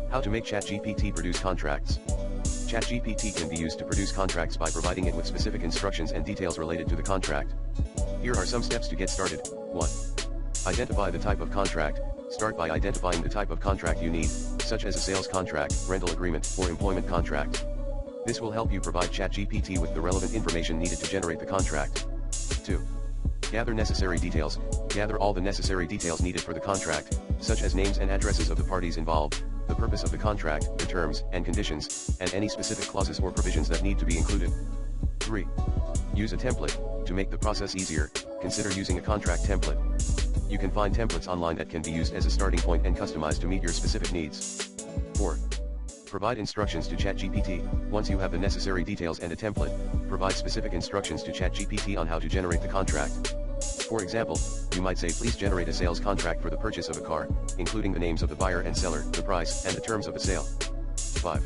How to make ChatGPT produce contracts. ChatGPT can be used to produce contracts by providing it with specific instructions and details related to the contract. Here are some steps to get started. 1. Identify the type of contract. Start by identifying the type of contract you need, such as a sales contract, rental agreement, or employment contract. This will help you provide ChatGPT with the relevant information needed to generate the contract. 2. Gather necessary details. Gather all the necessary details needed for the contract, such as names and addresses of the parties involved, the purpose of the contract, the terms and conditions, and any specific clauses or provisions that need to be included. 3. Use a template. To make the process easier, consider using a contract template. You can find templates online that can be used as a starting point and customized to meet your specific needs. 4. Provide instructions to ChatGPT. Once you have the necessary details and a template, provide specific instructions to ChatGPT on how to generate the contract. For example, you might say, please generate a sales contract for the purchase of a car, including the names of the buyer and seller, the price, and the terms of the sale. 5.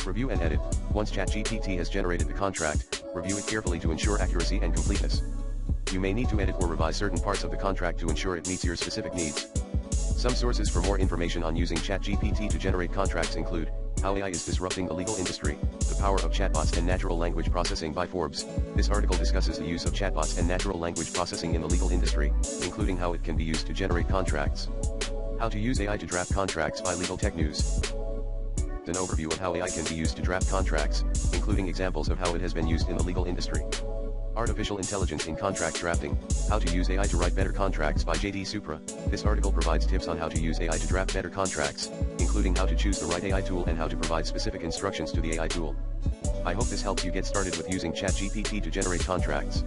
Review and edit. Once ChatGPT has generated the contract, review it carefully to ensure accuracy and completeness. You may need to edit or revise certain parts of the contract to ensure it meets your specific needs. Some sources for more information on using ChatGPT to generate contracts include How AI is Disrupting the Legal Industry, The Power of Chatbots and Natural Language Processing by Forbes. This article discusses the use of chatbots and natural language processing in the legal industry, including how it can be used to generate contracts. How to use AI to draft contracts by Legal Tech News. An overview of how AI can be used to draft contracts, including examples of how it has been used in the legal industry. Artificial Intelligence in Contract Drafting, How to Use AI to Write Better Contracts by J.D. Supra. This article provides tips on how to use AI to draft better contracts, including how to choose the right AI tool and how to provide specific instructions to the AI tool. I hope this helps you get started with using ChatGPT to generate contracts.